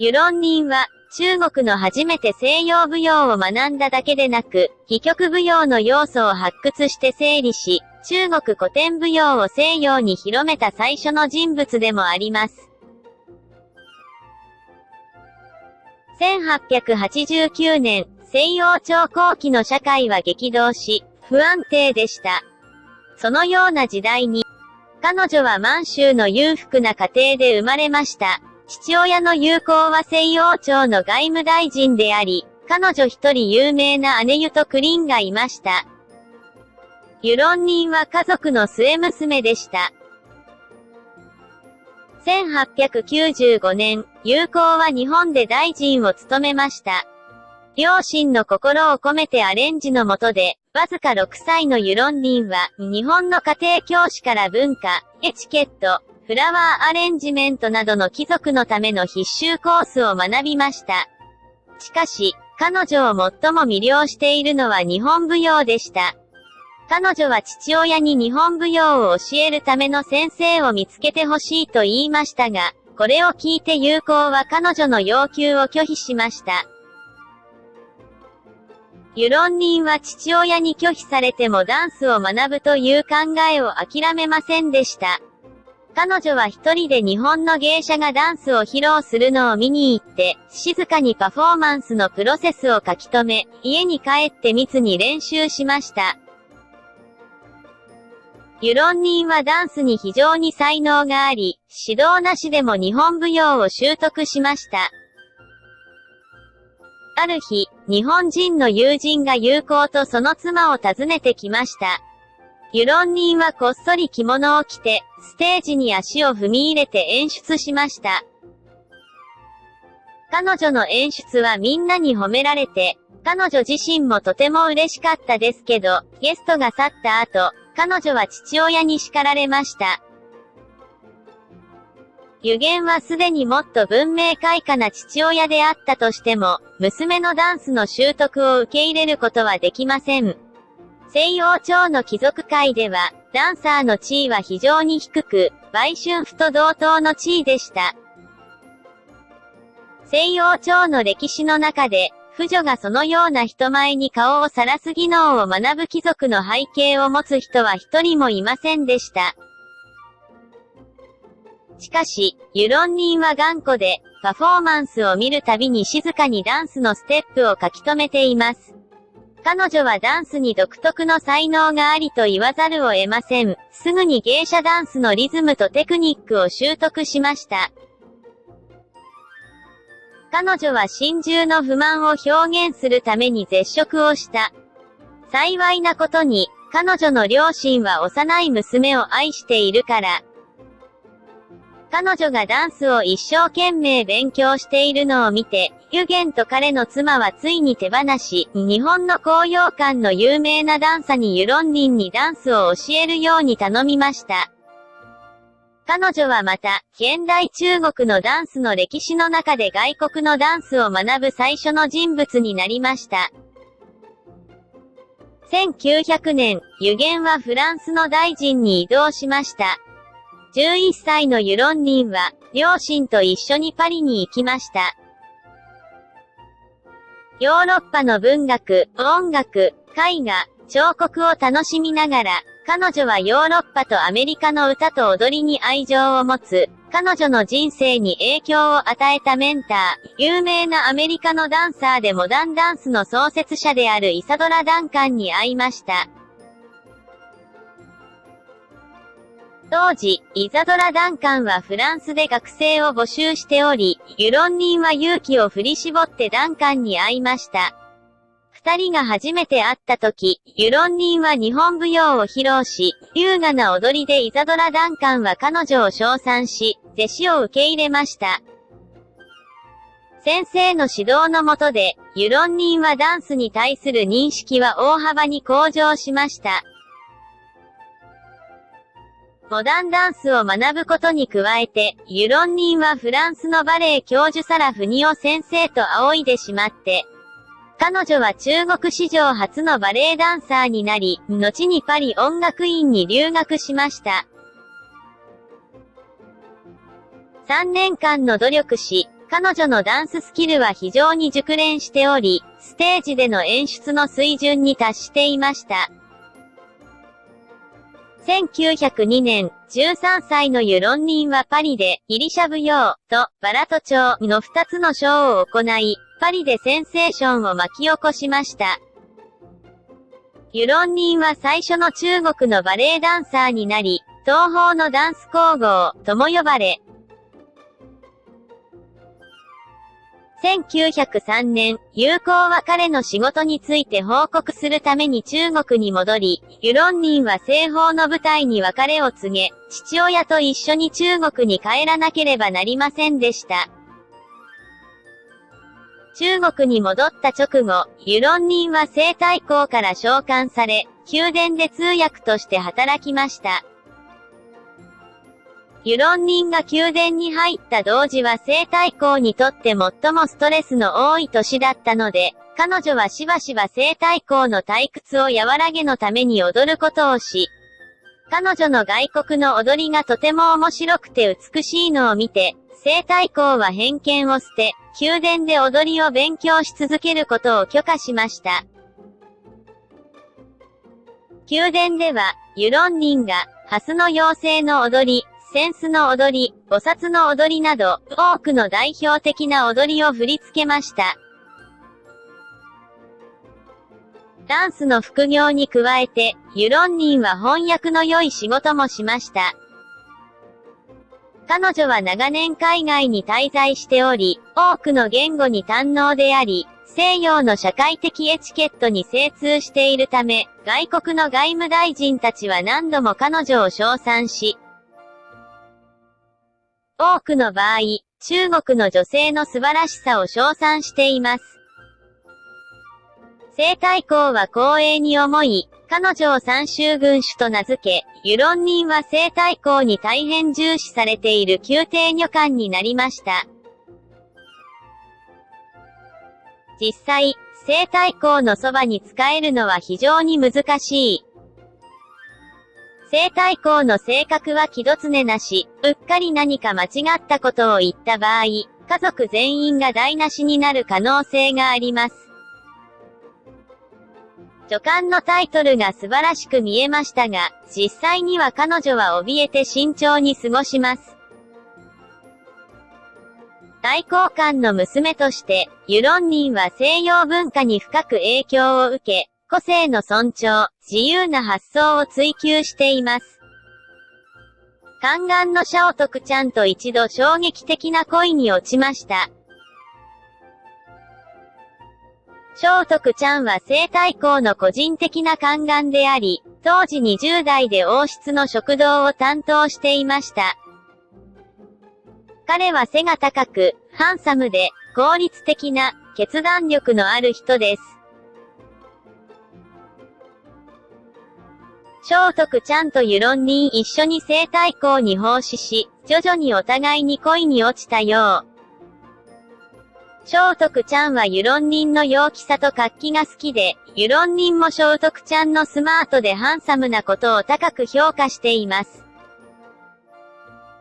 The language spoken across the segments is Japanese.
ユロンニンは、中国の初めて西洋舞踊を学んだだけでなく、戯曲舞踊の要素を発掘して整理し、中国古典舞踊を西洋に広めた最初の人物でもあります。1889年、西洋朝後期の社会は激動し、不安定でした。そのような時代に、彼女は満州の裕福な家庭で生まれました。父親の友好は西王朝の外務大臣であり、彼女一人有名な姉ユト・クリンがいました。ユロンニンは家族の末娘でした。1895年、友好は日本で大臣を務めました。両親の心を込めてアレンジの下で、わずか6歳のユロンニンは、日本の家庭教師から文化、エチケット、フラワーアレンジメントなどの貴族のための必修コースを学びました。しかし、彼女を最も魅了しているのは日本舞踊でした。彼女は父親に日本舞踊を教えるための先生を見つけてほしいと言いましたが、これを聞いて友好は彼女の要求を拒否しました。ユロンニンは父親に拒否されてもダンスを学ぶという考えを諦めませんでした。彼女は一人で日本の芸者がダンスを披露するのを見に行って、静かにパフォーマンスのプロセスを書き留め、家に帰って密に練習しました。ユロンニンはダンスに非常に才能があり、指導なしでも日本舞踊を習得しました。ある日、日本人の友人が友好とその妻を訪ねてきました。ユロンニンはこっそり着物を着て、ステージに足を踏み入れて演出しました。彼女の演出はみんなに褒められて、彼女自身もとても嬉しかったですけど、ゲストが去った後、彼女は父親に叱られました。ユゲンはすでにもっと文明開化な父親であったとしても、娘のダンスの習得を受け入れることはできません。西洋朝の貴族界では、ダンサーの地位は非常に低く、売春婦と同等の地位でした。西洋朝の歴史の中で、婦女がそのような人前に顔を晒す技能を学ぶ貴族の背景を持つ人は一人もいませんでした。しかし、ユロンニンは頑固で、パフォーマンスを見るたびに静かにダンスのステップを書き留めています。彼女はダンスに独特の才能がありと言わざるを得ません。すぐに芸者ダンスのリズムとテクニックを習得しました。彼女は心中の不満を表現するために絶食をした。幸いなことに、彼女の両親は幼い娘を愛しているから、彼女がダンスを一生懸命勉強しているのを見て、ユゲンと彼の妻はついに手放し、日本の高揚館の有名なダンサにユロンニンにダンスを教えるように頼みました。彼女はまた、現代中国のダンスの歴史の中で外国のダンスを学ぶ最初の人物になりました。1900年、ユゲンはフランスの大臣に移動しました。11歳のユロンニンは、両親と一緒にパリに行きました。ヨーロッパの文学、音楽、絵画、彫刻を楽しみながら、彼女はヨーロッパとアメリカの歌と踊りに愛情を持つ、彼女の人生に影響を与えたメンター、有名なアメリカのダンサーでモダンダンスの創設者であるイサドラ・ダンカンに会いました。当時、イザドラ・ダンカンはフランスで学生を募集しており、ユロンニンは勇気を振り絞ってダンカンに会いました。二人が初めて会った時、ユロンニンは日本舞踊を披露し、優雅な踊りでイザドラ・ダンカンは彼女を称賛し、弟子を受け入れました。先生の指導の下で、ユロンニンはダンスに対する認識は大幅に向上しました。モダンダンスを学ぶことに加えて、ユロンニンはフランスのバレエ教授サラ・フニオ先生と仰いでしまって、彼女は中国史上初のバレエダンサーになり、後にパリ音楽院に留学しました。3年間の努力し、彼女のダンススキルは非常に熟練しており、ステージでの演出の水準に達していました。1902年、13歳のユロンニンはパリで、ギリシャ舞踊とバラト調の2つのショーを行い、パリでセンセーションを巻き起こしました。ユロンニンは最初の中国のバレエダンサーになり、東方のダンス皇后とも呼ばれ、1903年、友好は彼の仕事について報告するために中国に戻り、ユロンニンは西方の舞台に別れを告げ、父親と一緒に中国に帰らなければなりませんでした。中国に戻った直後、ユロンニンは西太后から召喚され、宮殿で通訳として働きました。ユロンニンが宮殿に入った同時は西太后にとって最もストレスの多い年だったので、彼女はしばしば西太后の退屈を和らげのために踊ることをし、彼女の外国の踊りがとても面白くて美しいのを見て、西太后は偏見を捨て、宮殿で踊りを勉強し続けることを許可しました。宮殿では、ユロンニンが、蓮の妖精の踊り、扇子の踊り、菩薩の踊りなど、多くの代表的な踊りを振り付けました。ダンスの副業に加えて、ユロンニンは翻訳の良い仕事もしました。彼女は長年海外に滞在しており、多くの言語に堪能であり、西洋の社会的エチケットに精通しているため、外国の外務大臣たちは何度も彼女を称賛し、多くの場合、中国の女性の素晴らしさを称賛しています。西太后は光栄に思い、彼女を三州軍主と名付け、ユロンニンは西太后に大変重視されている宮廷女官になりました。実際、西太后のそばに仕えるのは非常に難しい。西太后の性格は気どつねなし、うっかり何か間違ったことを言った場合、家族全員が台無しになる可能性があります。女官のタイトルが素晴らしく見えましたが、実際には彼女は怯えて慎重に過ごします。外交官の娘として、ユロンニンは西洋文化に深く影響を受け、個性の尊重、自由な発想を追求しています。宦官のシャオトクちゃんと一度衝撃的な恋に落ちました。シャオトクちゃんは西太后の個人的な宦官であり、当時20代で王室の食堂を担当していました。彼は背が高く、ハンサムで、効率的な、決断力のある人です。シャオトクちゃんとユロンニン一緒に西太后に奉仕し、徐々にお互いに恋に落ちたよう。シャオトクちゃんはユロンニンの陽気さと活気が好きで、ユロンニンもシャオトクちゃんのスマートでハンサムなことを高く評価しています。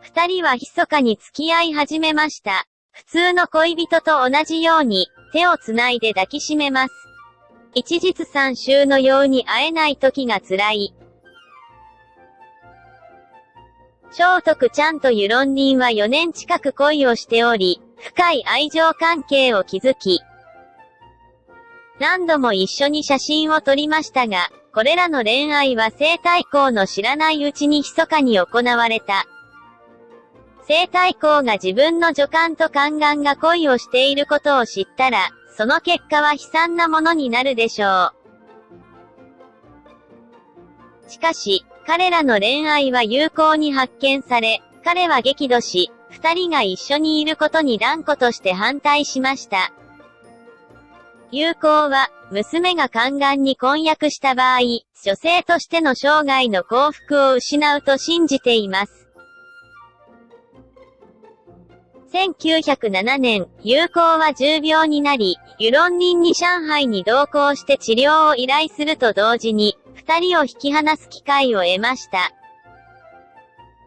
二人は密かに付き合い始めました。普通の恋人と同じように、手をつないで抱きしめます。一日三週のように会えない時が辛い。シャオトクちゃんとユロンニンは4年近く恋をしており、深い愛情関係を築き、何度も一緒に写真を撮りましたが、これらの恋愛は西太后の知らないうちに密かに行われた。西太后が自分の女官と宦官が恋をしていることを知ったら、その結果は悲惨なものになるでしょう。しかし、彼らの恋愛は有効に発見され、彼は激怒し、二人が一緒にいることに断固として反対しました。有効は、娘が宦官に婚約した場合、女性としての生涯の幸福を失うと信じています。1907年、友好は重病になり、ユロンニンに上海に同行して治療を依頼すると同時に、二人を引き離す機会を得ました。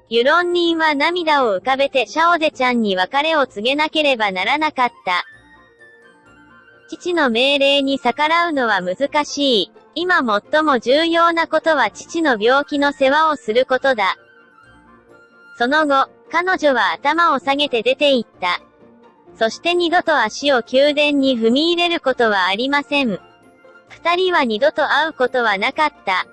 ユロンニンは涙を浮かべてシャオデちゃんに別れを告げなければならなかった。父の命令に逆らうのは難しい。今最も重要なことは父の病気の世話をすることだ。その後、彼女は頭を下げて出て行った。そして二度と足を宮殿に踏み入れることはありません。二人は二度と会うことはなかった。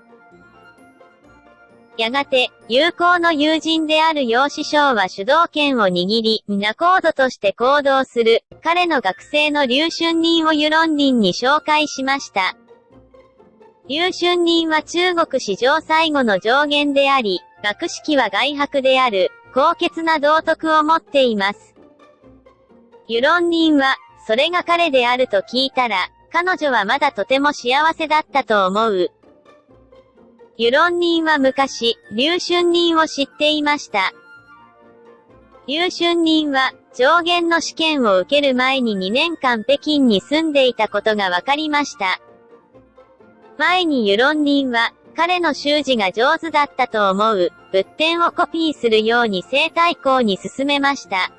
やがて、友好の友人である楊師匠は主導権を握り、仲人として行動する、彼の学生の劉春林をユロンリンに紹介しました。劉春林は中国史上最後の上限であり、学識は外博である、高潔な道徳を持っています。ユロンリンは、それが彼であると聞いたら、彼女はまだとても幸せだったと思う。ユロンリンは昔、劉春林を知っていました。劉春林は、上限の試験を受ける前に2年間北京に住んでいたことが分かりました。前にユロンリンは、彼の習字が上手だったと思う、仏典をコピーするように西太后に勧めました。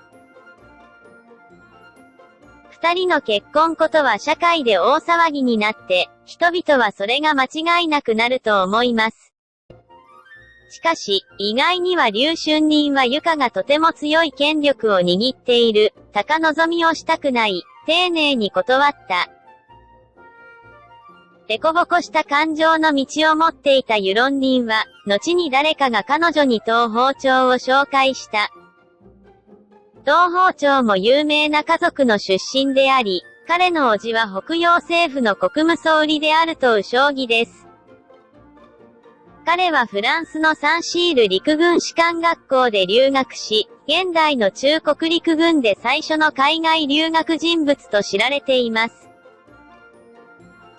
二人の結婚ことは社会で大騒ぎになって、人々はそれが間違いなくなると思います。しかし、意外には劉春林はユカがとても強い権力を握っている、高望みをしたくない、丁寧に断った。凸凹した感情の道を持っていたユロンリンは、後に誰かが彼女に東方朝を紹介した。東方朝も有名な家族の出身であり、彼の叔父は北洋政府の国務総理であると有称義です。彼はフランスのサンシール陸軍士官学校で留学し、現代の中国陸軍で最初の海外留学人物と知られています。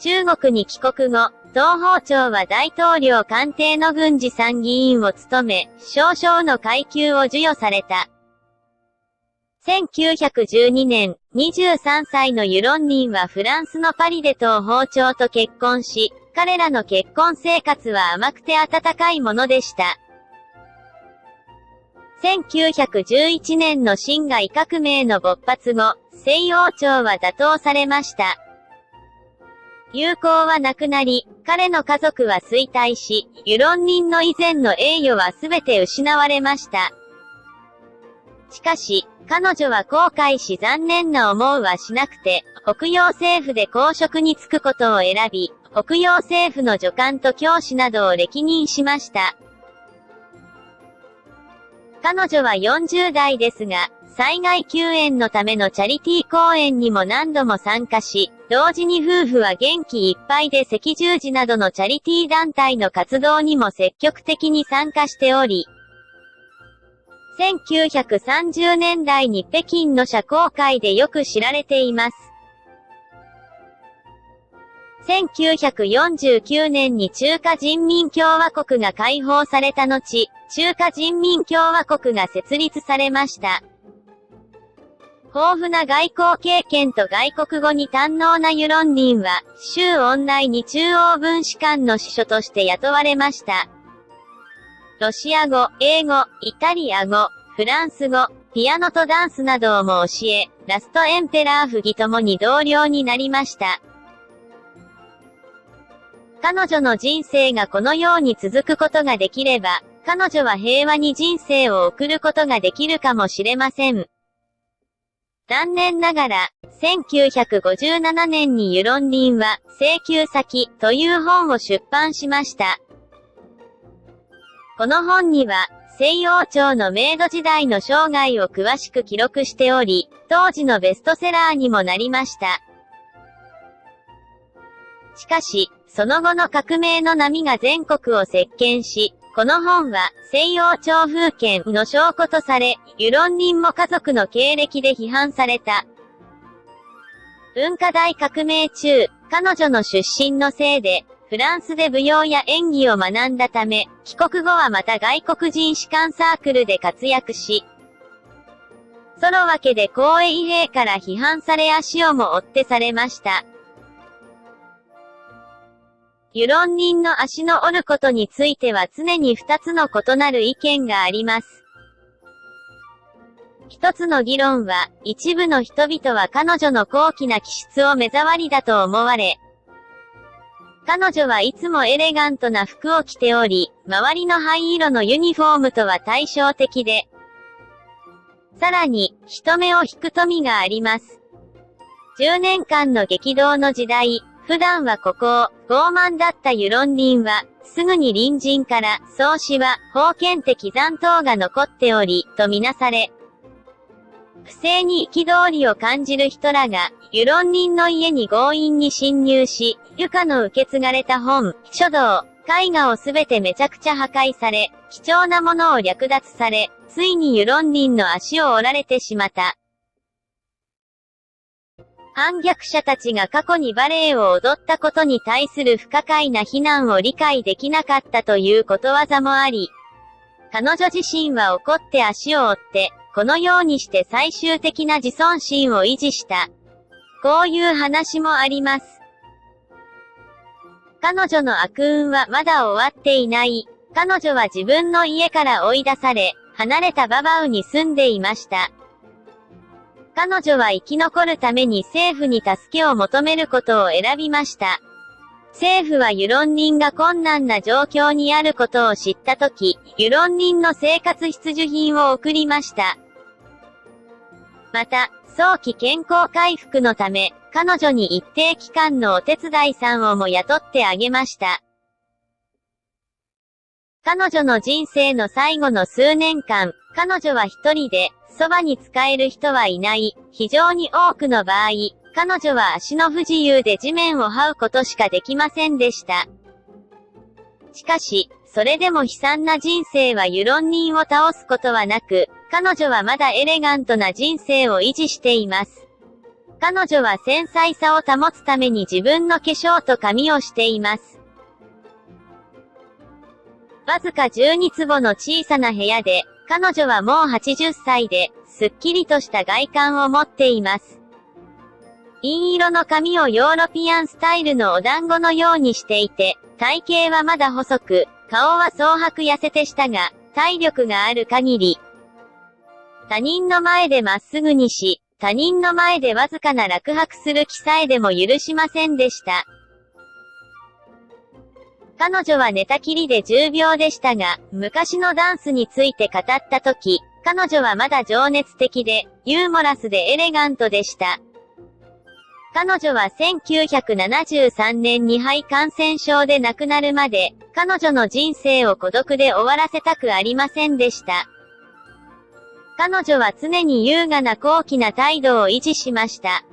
中国に帰国後、東方朝は大統領官邸の軍事参議院を務め、少々の階級を授与された。1912年、23歳のユロンリンはフランスのパリで東方朝と結婚し、彼らの結婚生活は甘くて温かいものでした。1911年の辛亥革命の勃発後、西洋朝は打倒されました。友好はなくなり、彼の家族は衰退し、ユロンリンの以前の栄誉はすべて失われました。しかし、彼女は後悔し残念な思いはしなくて、北洋政府で公職に就くことを選び、北洋政府の助監と教師などを歴任しました。彼女は40代ですが、災害救援のためのチャリティー公演にも何度も参加し、同時に夫婦は元気いっぱいで赤十字などのチャリティー団体の活動にも積極的に参加しており、1930年代に北京の社交界でよく知られています。1949年に中華人民共和国が解放された後、中華人民共和国が設立されました。豊富な外交経験と外国語に堪能なユロンリンは、周恩来に中央文史館の司書として雇われました。ロシア語、英語、イタリア語、フランス語、ピアノとダンスなどをも教え、ラストエンペラー夫妻ともに同僚になりました。彼女の人生がこのように続くことができれば、彼女は平和に人生を送ることができるかもしれません。残念ながら、1957年にユロンリンは、請求先という本を出版しました。この本には、西洋朝の明土時代の生涯を詳しく記録しており、当時のベストセラーにもなりました。しかし、その後の革命の波が全国を席巻し、この本は西洋朝封建の証拠とされ、ユロンリンも家族の経歴で批判された。文化大革命中、彼女の出身のせいで、フランスで舞踊や演技を学んだため、帰国後はまた外国人士官サークルで活躍し、ソロ分けで光栄兵から批判され足をも追ってされました。ユロン人の足の折ることについては常に2つの異なる意見があります。一つの議論は、一部の人々は彼女の高貴な気質を目障りだと思われ、彼女はいつもエレガントな服を着ており、周りの灰色のユニフォームとは対照的で、さらに、人目を引く富があります。10年間の激動の時代、普段は孤高、傲慢だったユロン人は、すぐに隣人から、宗氏は、封建的残党が残っており、とみなされ、不正に憤りを感じる人らが、ユロン人の家に強引に侵入し、床の受け継がれた本、書道、絵画をすべてめちゃくちゃ破壊され、貴重なものを略奪され、ついにユロン人の足を折られてしまった。反逆者たちが過去にバレエを踊ったことに対する不可解な非難を理解できなかったということわざもあり、彼女自身は怒って足を折って、このようにして最終的な自尊心を維持した。こういう話もあります。彼女の悪運はまだ終わっていない。彼女は自分の家から追い出され、離れたババウに住んでいました。彼女は生き残るために政府に助けを求めることを選びました。政府はユロン人が困難な状況にあることを知ったとき、ユロン人の生活必需品を送りました。また、早期健康回復のため、彼女に一定期間のお手伝いさんをも雇ってあげました。彼女の人生の最後の数年間、彼女は一人で、そばに使える人はいない。非常に多くの場合、彼女は足の不自由で地面を這うことしかできませんでした。しかし、それでも悲惨な人生はユロン人を倒すことはなく、彼女はまだエレガントな人生を維持しています。彼女は繊細さを保つために自分の化粧と髪をしています。わずか12坪の小さな部屋で、彼女はもう80歳で、すっきりとした外観を持っています。銀色の髪をヨーロピアンスタイルのお団子のようにしていて、体型はまだ細く、顔は蒼白痩せてしたが、体力がある限り、他人の前でまっすぐにし、他人の前でわずかな落泊する気さえでも許しませんでした。彼女は寝たきりで重病でしたが、昔のダンスについて語ったとき、彼女はまだ情熱的で、ユーモラスでエレガントでした。彼女は1973年に肺感染症で亡くなるまで、彼女の人生を孤独で終わらせたくありませんでした。彼女は常に優雅な高貴な態度を維持しました。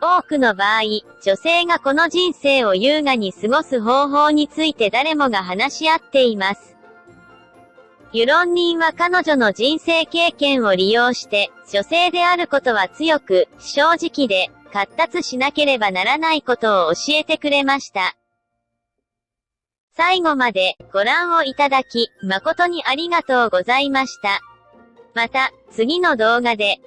多くの場合、女性がこの人生を優雅に過ごす方法について誰もが話し合っています。ユロン人は彼女の人生経験を利用して、女性であることは強く、正直で、闊達しなければならないことを教えてくれました。最後までご覧をいただき、誠にありがとうございました。また、次の動画で